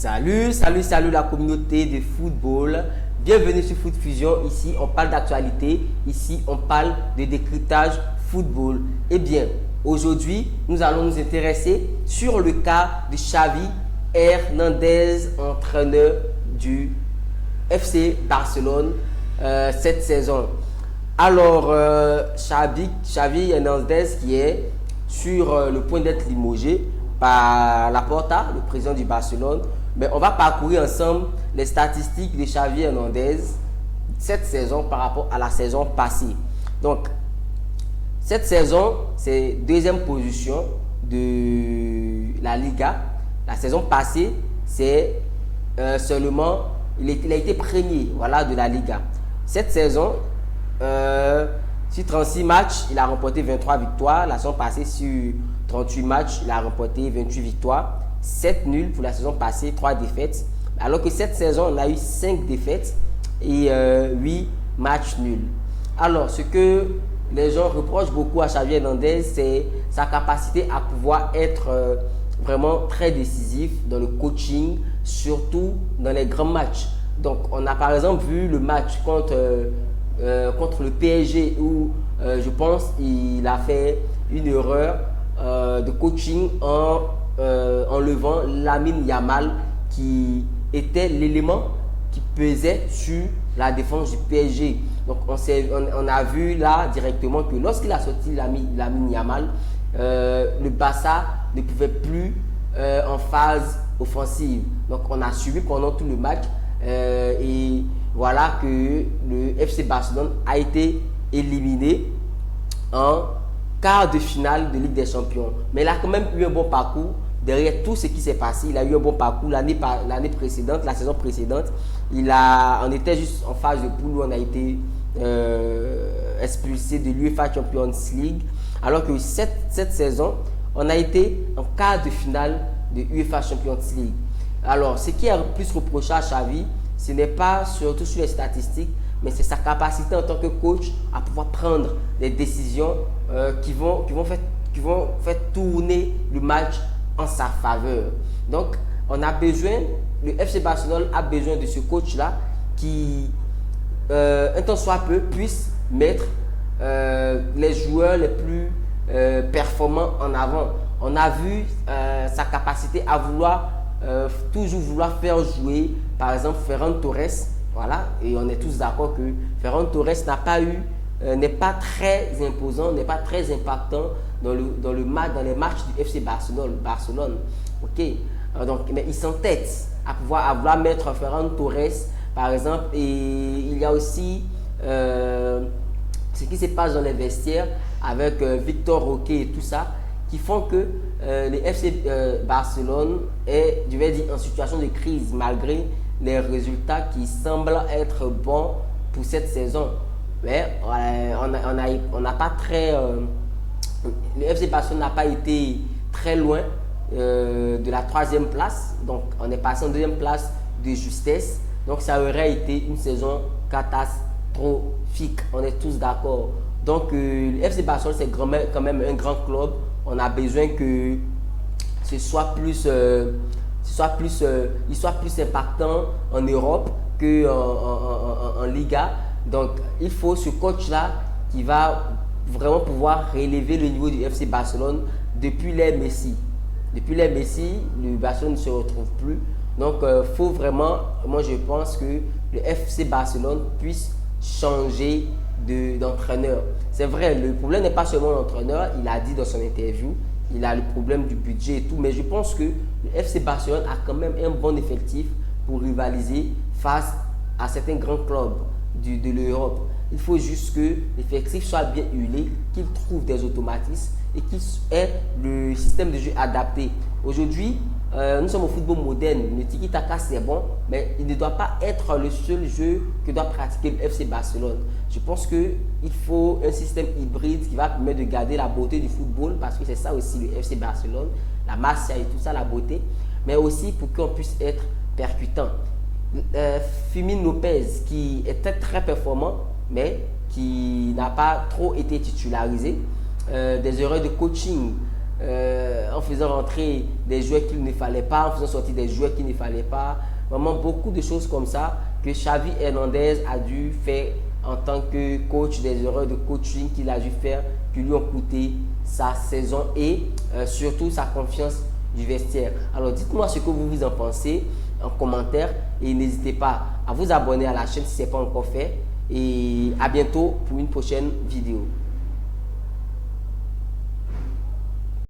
Salut la communauté de football. Bienvenue sur Foot Fusion. Ici, on parle d'actualité. Ici, on parle de décryptage football. Eh bien, aujourd'hui, nous allons nous intéresser sur le cas de Xavi Hernandez, entraîneur du FC Barcelone cette saison. Alors, Xavi Hernandez qui est sur le point d'être limogé par Laporta, le président du Barcelone. Mais on va parcourir ensemble les statistiques de Xavi Hernandez cette saison par rapport à la saison passée. Donc, cette saison, c'est deuxième position de la Liga. La saison passée, c'est seulement, il a été premier, voilà, de la Liga. Cette saison, sur 36 matchs, il a remporté 23 victoires. La saison passée, sur 38 matchs, il a remporté 28 victoires. 7 nuls pour la saison passée, 3 défaites. Alors que cette saison, on a eu 5 défaites et 8 matchs nuls. Alors, ce que les gens reprochent beaucoup à Xavi Hernandez, c'est sa capacité à pouvoir être vraiment très décisif dans le coaching, surtout dans les grands matchs. Donc, on a par exemple vu le match contre le PSG où je pense qu'il a fait une erreur de coaching en enlevant Lamine Yamal qui était l'élément qui pesait sur la défense du PSG. Donc on a vu là directement que lorsqu'il a sorti Lamine Yamal, le Barça ne pouvait plus en phase offensive. Donc on a suivi pendant tout le match et voilà que le FC Barcelone a été éliminé en quart de finale de Ligue des Champions. Mais il a quand même eu un bon parcours. Derrière tout ce qui s'est passé, il a eu un bon parcours l'année précédente, la saison précédente. On était juste en phase de poule où on a été expulsé de l'UEFA Champions League. Alors que cette saison, on a été en quart de finale de l'UEFA Champions League. Alors, ce qui est le plus reproché à Xavi, ce n'est pas surtout sur les statistiques, mais c'est sa capacité en tant que coach à pouvoir prendre des décisions qui vont faire tourner le match en sa faveur. Donc, le FC Barcelone a besoin de ce coach-là qui, un tant soit peu, puisse mettre les joueurs les plus performants en avant. On a vu sa capacité à toujours vouloir faire jouer, par exemple, Ferran Torres. Voilà, et on est tous d'accord que Ferran Torres n'est pas très imposant, n'est pas très impactant dans les matchs du FC Barcelone. Ok, donc, mais il s'entête à vouloir mettre Ferran Torres, par exemple, et il y a aussi ce qui se passe dans les vestiaires avec Victor Roque et tout ça, qui font que le FC Barcelone est, je vais dire, en situation de crise malgré les résultats qui semblent être bons pour cette saison. Mais on n'a pas très... le FC Barcelone n'a pas été très loin de la 3e place. Donc, on est passé en 2e place de justesse. Donc, ça aurait été une saison catastrophique. On est tous d'accord. Donc, le FC Barcelone, c'est quand même un grand club. On a besoin que ce soit plus... il soit plus impactant en Europe qu'en Liga. Donc, il faut ce coach-là qui va vraiment pouvoir relever le niveau du FC Barcelone depuis l'ère Messi. Depuis l'ère Messi, le Barcelone ne se retrouve plus. Donc, il faut vraiment, moi je pense que le FC Barcelone puisse changer d'entraîneur. C'est vrai, le problème n'est pas seulement l'entraîneur, il a dit dans son interview, il a le problème du budget et tout, mais je pense que le FC Barcelone a quand même un bon effectif pour rivaliser face à certains grands clubs de l'Europe. Il faut juste que l'effectif soit bien huilé, qu'il trouve des automatismes et qu'il ait le système de jeu adapté. Aujourd'hui, nous sommes au football moderne. Le tiki-taka, c'est bon, mais il ne doit pas être le seul jeu que doit pratiquer le FC Barcelone. Je pense qu'il faut un système hybride qui va permettre de garder la beauté du football, parce que c'est ça aussi le FC Barcelone, la masse et tout ça, la beauté, mais aussi pour qu'on puisse être percutant. Fermín López, qui était très performant, mais qui n'a pas trop été titularisé, des erreurs de coaching en faisant rentrer des joueurs qu'il ne fallait pas, en faisant sortir des joueurs qu'il ne fallait pas. Vraiment beaucoup de choses comme ça que Xavi Hernandez a dû faire en tant que coach, des erreurs de coaching qu'il a dû faire qui lui ont coûté sa saison et surtout sa confiance du vestiaire. Alors dites-moi ce que vous en pensez en commentaire et n'hésitez pas à vous abonner à la chaîne si ce n'est pas encore fait et à bientôt pour une prochaine vidéo.